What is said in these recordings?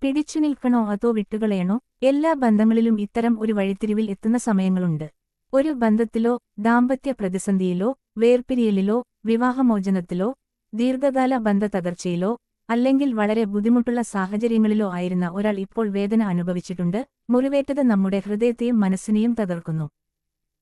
പിടിച്ചുനിൽക്കണോ അതോ വിട്ടുകളയണോ? എല്ലാ ബന്ധങ്ങളിലും ഇത്തരം ഒരു വഴിത്തിരിവിൽ എത്തുന്ന സമയങ്ങളുണ്ട്. ഒരു ബന്ധത്തിലോ ദാമ്പത്യ പ്രതിസന്ധിയിലോ വേർപിരിയലിലോ വിവാഹമോചനത്തിലോ ദീർഘകാല ബന്ധ തകർച്ചയിലോ അല്ലെങ്കിൽ വളരെ ബുദ്ധിമുട്ടുള്ള സാഹചര്യങ്ങളിലോ ആയിരുന്ന ഒരാൾ ഇപ്പോൾ വേദന അനുഭവിച്ചിട്ടുണ്ട്. മുറിവേറ്റത് നമ്മുടെ ഹൃദയത്തെയും മനസ്സിനെയും തകർക്കുന്നു.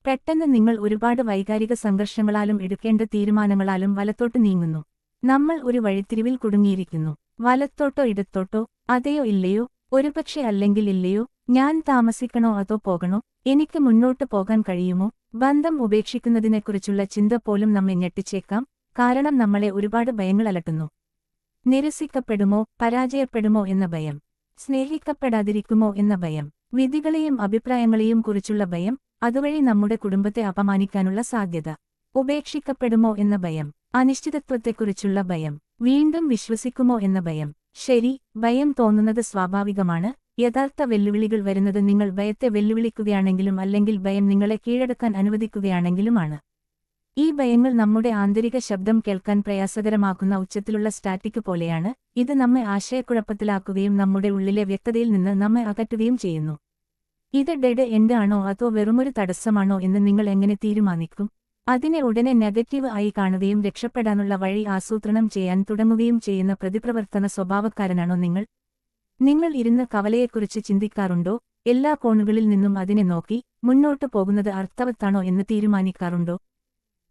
പെട്ടെന്ന് നിങ്ങൾ ഒരുപാട് വൈകാരിക സംഘർഷങ്ങളാലും എടുക്കേണ്ട തീരുമാനങ്ങളാലും വലത്തോട്ട് നീങ്ങുന്നു. നമ്മൾ ഒരു വഴിത്തിരിവിൽ കുടുങ്ങിയിരിക്കുന്നു. വലത്തോട്ടോ ഇടത്തോട്ടോ, അതെയോ ഇല്ലയോ, ഒരുപക്ഷെ അല്ലെങ്കിൽ ഇല്ലയോ, ഞാൻ താമസിക്കണോ അതോ പോകണോ, എനിക്ക് മുന്നോട്ട് പോകാൻ കഴിയുമോ? ബന്ധം ഉപേക്ഷിക്കുന്നതിനെക്കുറിച്ചുള്ള ചിന്ത പോലും നമ്മെ ഞെട്ടിച്ചേക്കാം. കാരണം നമ്മളെ ഒരുപാട് ഭയങ്ങൾ അലട്ടുന്നു. നിരസിക്കപ്പെടുമോ, പരാജയപ്പെടുമോ എന്ന ഭയം, സ്നേഹിക്കപ്പെടാതിരിക്കുമോ എന്ന ഭയം, വിധികളെയും അഭിപ്രായങ്ങളെയും കുറിച്ചുള്ള ഭയം, അതുവഴി നമ്മുടെ കുടുംബത്തെ അപമാനിക്കാനുള്ള സാധ്യത, ഉപേക്ഷിക്കപ്പെടുമോ എന്ന ഭയം, അനിശ്ചിതത്വത്തെക്കുറിച്ചുള്ള ഭയം, വീണ്ടും വിശ്വസിക്കുമോ എന്ന ഭയം. ശരി, ഭയം തോന്നുന്നത് സ്വാഭാവികമാണ്. യഥാർത്ഥ വെല്ലുവിളികൾ വരുന്നത് നിങ്ങൾ ഭയത്തെ വെല്ലുവിളിക്കുകയാണെങ്കിലും അല്ലെങ്കിൽ ഭയം നിങ്ങളെ കീഴടക്കാൻ അനുവദിക്കുകയാണെങ്കിലുമാണ്. ഈ ഭയങ്ങൾ നമ്മുടെ ആന്തരിക ശബ്ദം കേൾക്കാൻ പ്രയാസകരമാക്കുന്ന ഉച്ചത്തിലുള്ള സ്റ്റാറ്റിക് പോലെയാണ്. ഇത് നമ്മെ ആശയക്കുഴപ്പത്തിലാക്കുകയും നമ്മുടെ ഉള്ളിലെ വ്യക്തതയിൽ നിന്ന് നമ്മെ അകറ്റുകയും ചെയ്യുന്നു. ഇത് ഡെഡ് എൻഡ് ആണോ അതോ വെറുമൊരു തടസ്സമാണോ എന്ന് നിങ്ങൾ എങ്ങനെ തീരുമാനിക്കും? അതിനെ ഉടനെ നെഗറ്റീവ് ആയി കാണുകയും രക്ഷപ്പെടാനുള്ള വഴി ആസൂത്രണം ചെയ്യാൻ തുടങ്ങുകയും ചെയ്യുന്ന പ്രതിപ്രവർത്തന സ്വഭാവക്കാരനാണോ നിങ്ങൾ? നിങ്ങൾ ഇരുന്ന് കവലയെക്കുറിച്ച് ചിന്തിക്കാറുണ്ടോ? എല്ലാ കോണുകളിൽ നിന്നും അതിനെ നോക്കി മുന്നോട്ടു പോകുന്നത് അർത്ഥവത്താണോ എന്ന് തീരുമാനിക്കാറുണ്ടോ?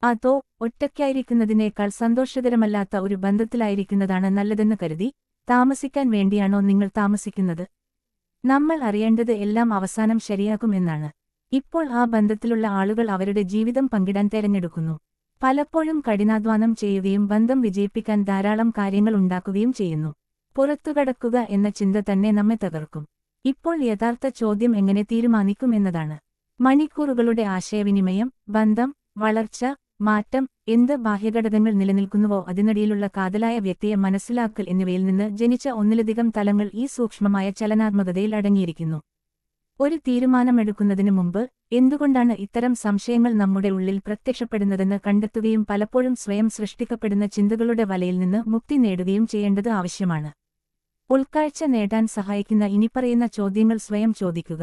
അതോ ഒറ്റയ്ക്കായിരിക്കുന്നതിനേക്കാൾ സന്തോഷകരമല്ലാത്ത ഒരു ബന്ധത്തിലായിരിക്കുന്നതാണ് നല്ലതെന്ന് കരുതി താമസിക്കാൻ വേണ്ടിയാണോ നിങ്ങൾ താമസിക്കുന്നത്? നമ്മൾ അറിയേണ്ടത് എല്ലാം അവസാനം ശരിയാക്കുമെന്നാണ്. ഇപ്പോൾ ആ ബന്ധത്തിലുള്ള ആളുകൾ അവരുടെ ജീവിതം പങ്കിടാൻ തെരഞ്ഞെടുക്കുന്നു. പലപ്പോഴും കഠിനാധ്വാനം ചെയ്യുകയും ബന്ധം വിജയിപ്പിക്കാൻ ധാരാളം കാര്യങ്ങൾ ഉണ്ടാക്കുകയും ചെയ്യുന്നു. പുറത്തുകടക്കുക എന്ന ചിന്ത തന്നെ നമ്മെ തകർക്കും. ഇപ്പോൾ യഥാർത്ഥ ചോദ്യം എങ്ങനെ തീരുമാനിക്കും എന്നതാണ്. മണിക്കൂറുകളുടെ ആശയവിനിമയം, ബന്ധം, വളർച്ച, മാറ്റം, എന്ത് ബാഹ്യഘടകങ്ങൾ നിലനിൽക്കുന്നുവോ അതിനിടയിലുള്ള കാതലായ വ്യക്തിയെ മനസ്സിലാക്കൽ എന്നിവയിൽ നിന്ന് ജനിച്ച ഒന്നിലധികം തലങ്ങൾ ഈ സൂക്ഷ്മമായ ചലനാത്മകതയിൽ അടങ്ങിയിരിക്കുന്നു. ഒരു തീരുമാനമെടുക്കുന്നതിനു മുമ്പ് എന്തുകൊണ്ടാണ് ഇത്തരം സംശയങ്ങൾ നമ്മുടെ ഉള്ളിൽ പ്രത്യക്ഷപ്പെടുന്നതെന്ന് കണ്ടെത്തുകയും പലപ്പോഴും സ്വയം സൃഷ്ടിക്കപ്പെടുന്ന ചിന്തകളുടെ വലയിൽ നിന്ന് മുക്തി നേടുകയും ചെയ്യേണ്ടത് ആവശ്യമാണ്. ഉൾക്കാഴ്ച നേടാൻ സഹായിക്കുന്ന ഇനിപ്പറയുന്ന ചോദ്യങ്ങൾ സ്വയം ചോദിക്കുക.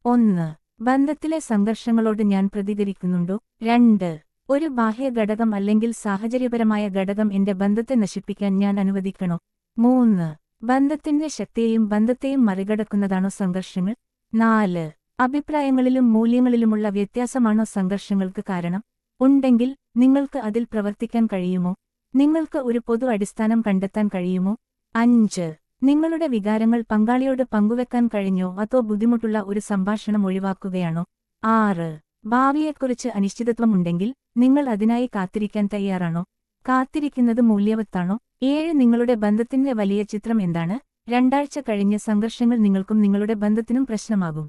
1. ബന്ധത്തിലെ സംഘർഷങ്ങളോട് ഞാൻ പ്രതികരിക്കുന്നുണ്ടോ? 2. ഒരു ബാഹ്യ ഘടകം അല്ലെങ്കിൽ സാഹചര്യപരമായ ഘടകം എന്റെ ബന്ധത്തെ നശിപ്പിക്കാൻ ഞാൻ അനുവദിക്കണോ? 3. ബന്ധത്തിന്റെ ശക്തിയെയും ബന്ധത്തെയും മറികടക്കുന്നതാണോ സംഘർഷങ്ങൾ? 4. അഭിപ്രായങ്ങളിലും മൂല്യങ്ങളിലുമുള്ള വ്യത്യാസമാണോ സംഘർഷങ്ങൾക്ക് കാരണം? ഉണ്ടെങ്കിൽ നിങ്ങൾക്ക് അതിൽ പ്രവർത്തിക്കാൻ കഴിയുമോ? നിങ്ങൾക്ക് ഒരു പൊതു അടിസ്ഥാനം കണ്ടെത്താൻ കഴിയുമോ? 5. നിങ്ങളുടെ വികാരങ്ങൾ പങ്കാളിയോട് പങ്കുവെക്കാൻ കഴിഞ്ഞോ അതോ ബുദ്ധിമുട്ടുള്ള ഒരു സംഭാഷണം ഒഴിവാക്കുകയാണോ? 6. ഭാവിയെക്കുറിച്ച് അനിശ്ചിതത്വമുണ്ടെങ്കിൽ നിങ്ങൾ അതിനായി കാത്തിരിക്കാൻ തയ്യാറാണോ? കാത്തിരിക്കുന്നത് മൂല്യവത്താണോ? 7. നിങ്ങളുടെ ബന്ധത്തിന്റെ വലിയ ചിത്രം എന്താണ്? 2 ആഴ്ച കഴിഞ്ഞ് സംഘർഷങ്ങൾ നിങ്ങൾക്കും നിങ്ങളുടെ ബന്ധത്തിനും പ്രശ്നമാകും.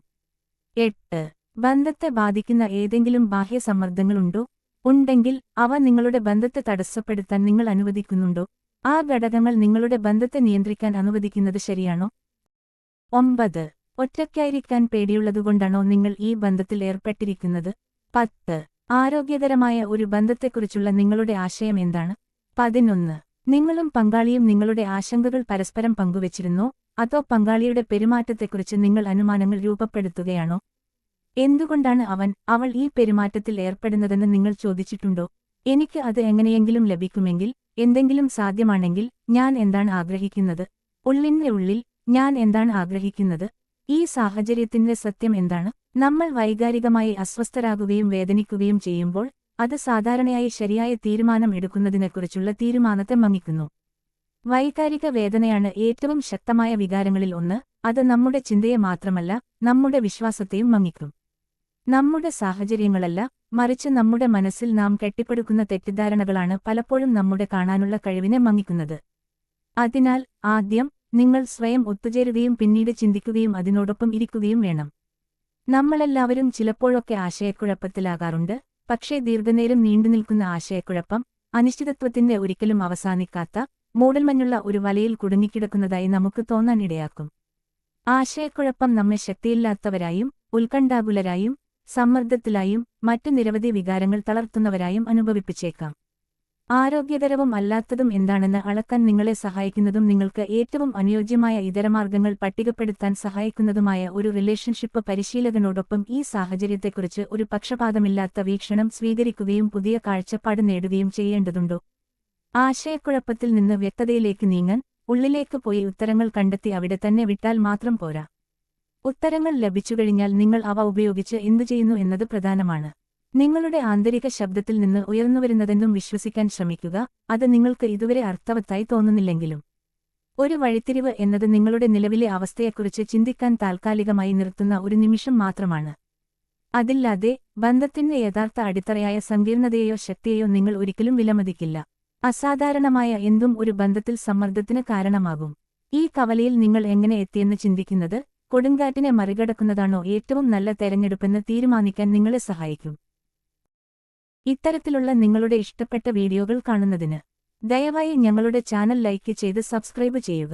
8. ബന്ധത്തെ ബാധിക്കുന്ന ഏതെങ്കിലും ബാഹ്യ സമ്മർദ്ദങ്ങളുണ്ടോ? ഉണ്ടെങ്കിൽ അവ നിങ്ങളുടെ ബന്ധത്തെ തടസ്സപ്പെടുത്താൻ നിങ്ങൾ അനുവദിക്കുന്നുണ്ടോ? ആ ഘടകങ്ങൾ നിങ്ങളുടെ ബന്ധത്തെ നിയന്ത്രിക്കാൻ അനുവദിക്കുന്നത് ശരിയാണോ? 9. ഒറ്റയ്ക്കായിരിക്കാൻ പേടിയുള്ളതുകൊണ്ടാണോ നിങ്ങൾ ഈ ബന്ധത്തിൽ ഏർപ്പെട്ടിരിക്കുന്നത്? 10. ആരോഗ്യകരമായ ഒരു ബന്ധത്തെക്കുറിച്ചുള്ള നിങ്ങളുടെ ആശയം എന്താണ്? 11. നിങ്ങളും പങ്കാളിയും നിങ്ങളുടെ ആശങ്കകൾ പരസ്പരം പങ്കുവച്ചിരുന്നോ അതോ പങ്കാളിയുടെ പെരുമാറ്റത്തെക്കുറിച്ച് നിങ്ങൾ അനുമാനങ്ങൾ രൂപപ്പെടുത്തുകയാണോ? എന്തുകൊണ്ടാണ് അവൾ ഈ പെരുമാറ്റത്തിൽ ഏർപ്പെടുന്നതെന്ന് നിങ്ങൾ ചോദിച്ചിട്ടുണ്ടോ? എനിക്ക് അത് എങ്ങനെയെങ്കിലും ലഭിക്കുമെങ്കിൽ, എന്തെങ്കിലും സാധ്യമാണെങ്കിൽ ഞാൻ എന്താണ് ആഗ്രഹിക്കുന്നത്? ഉള്ളിന്റെ ഉള്ളിൽ ഞാൻ എന്താണ് ആഗ്രഹിക്കുന്നത്? ഈ സാഹചര്യത്തിന്റെ സത്യം എന്താണ്? നമ്മൾ വൈകാരികമായി അസ്വസ്ഥരാകുകയും വേദനിക്കുകയും ചെയ്യുമ്പോൾ അത് സാധാരണയായി ശരിയായ തീരുമാനം എടുക്കുന്നതിനെക്കുറിച്ചുള്ള തീരുമാനത്തെ മങ്ങിക്കുന്നു. വൈകാരിക വേദനയാണ് ഏറ്റവും ശക്തമായ വികാരങ്ങളിൽ ഒന്ന്. അത് നമ്മുടെ ചിന്തയെ മാത്രമല്ല നമ്മുടെ വിശ്വാസത്തെയും മങ്ങിക്കും. നമ്മുടെ സാഹചര്യങ്ങളല്ല, മറിച്ച് നമ്മുടെ മനസ്സിൽ നാം കെട്ടിപ്പടുക്കുന്ന തെറ്റിദ്ധാരണകളാണ് പലപ്പോഴും നമ്മുടെ കാണാനുള്ള കഴിവിനെ മങ്ങിക്കുന്നത്. അതിനാൽ ആദ്യം നിങ്ങൾ സ്വയം ഒത്തുചേരുകയും പിന്നീട് ചിന്തിക്കുകയും അതിനോടൊപ്പം ഇരിക്കുകയും വേണം. നമ്മളെല്ലാവരും ചിലപ്പോഴൊക്കെ ആശയക്കുഴപ്പത്തിലാകാറുണ്ട്. പക്ഷേ ദീർഘനേരം നീണ്ടുനിൽക്കുന്ന ആശയക്കുഴപ്പം, അനിശ്ചിതത്വത്തിന്റെ ഒരിക്കലും അവസാനിക്കാത്ത മൂടൽമഞ്ഞുള്ള ഒരു വലയിൽ കുടുങ്ങിക്കിടക്കുന്നതായി നമുക്ക് തോന്നാൻ ഇടയാക്കും. ആശയക്കുഴപ്പം നമ്മെ ശക്തിയില്ലാത്തവരായും ഉത്കണ്ഠാകുലരായും സമ്മർദ്ദത്തിലായും മറ്റു നിരവധി വികാരങ്ങൾ തളർത്തുന്നവരായും അനുഭവിപ്പിച്ചേക്കാം. ആരോഗ്യകരവും അല്ലാത്തതും എന്താണെന്ന് അളക്കാൻ നിങ്ങളെ സഹായിക്കുന്നതും നിങ്ങൾക്ക് ഏറ്റവും അനുയോജ്യമായ ഇതരമാർഗങ്ങൾ പട്ടികപ്പെടുത്താൻ സഹായിക്കുന്നതുമായ ഒരു റിലേഷൻഷിപ്പ് പരിശീലകനോടൊപ്പം ഈ സാഹചര്യത്തെക്കുറിച്ച് ഒരു പക്ഷപാതമില്ലാത്ത വീക്ഷണം സ്വീകരിക്കുകയും പുതിയ കാഴ്ചപ്പാട് നേടുകയും ചെയ്യേണ്ടതുണ്ടോ? ആശയക്കുഴപ്പത്തിൽ നിന്ന് വ്യക്തതയിലേക്ക് നീങ്ങാൻ ഉള്ളിലേക്ക് പോയി ഉത്തരങ്ങൾ കണ്ടെത്തി അവിടെ തന്നെ വിട്ടാൽ മാത്രം പോരാ. ഉത്തരങ്ങൾ ലഭിച്ചുകഴിഞ്ഞാൽ നിങ്ങൾ അവ ഉപയോഗിച്ച് എന്തു ചെയ്യുന്നു എന്നത് പ്രധാനമാണ്. നിങ്ങളുടെ ആന്തരിക ശബ്ദത്തിൽ നിന്ന് ഉയർന്നുവരുന്നതെന്തും വിശ്വസിക്കാൻ ശ്രമിക്കുക, അത് നിങ്ങൾക്ക് ഇതുവരെ അർത്ഥവത്തായി തോന്നുന്നില്ലെങ്കിലും. ഒരു വഴിത്തിരിവ് എന്നത് നിങ്ങളുടെ നിലവിലെ അവസ്ഥയെക്കുറിച്ച് ചിന്തിക്കാൻ താൽക്കാലികമായി നിർത്തുന്ന ഒരു നിമിഷം മാത്രമാണ്. അതില്ലാതെ ബന്ധത്തിന്റെ യഥാർത്ഥ അടിത്തറയായ സങ്കീർണതയെയോ ശക്തിയെയോ നിങ്ങൾ ഒരിക്കലും വിലമതിക്കില്ല. അസാധാരണമായ എന്തും ഒരു ബന്ധത്തിൽ സമ്മർദ്ദത്തിന് കാരണമാകും. ഈ കവലയിൽ നിങ്ങൾ എങ്ങനെ എത്തിയെന്ന് ചിന്തിക്കുന്നത് കൊടുങ്കാറ്റിനെ മറികടക്കുന്നതാണോ ഏറ്റവും നല്ല തെരഞ്ഞെടുപ്പെന്ന് തീരുമാനിക്കാൻ നിങ്ങളെ സഹായിക്കും. ഇത്തരത്തിലുള്ള നിങ്ങളുടെ ഇഷ്ടപ്പെട്ട വീഡിയോകൾ കാണുന്നതിന് ദയവായി ഞങ്ങളുടെ ചാനൽ ലൈക്ക് ചെയ്ത് സബ്സ്ക്രൈബ് ചെയ്യുക.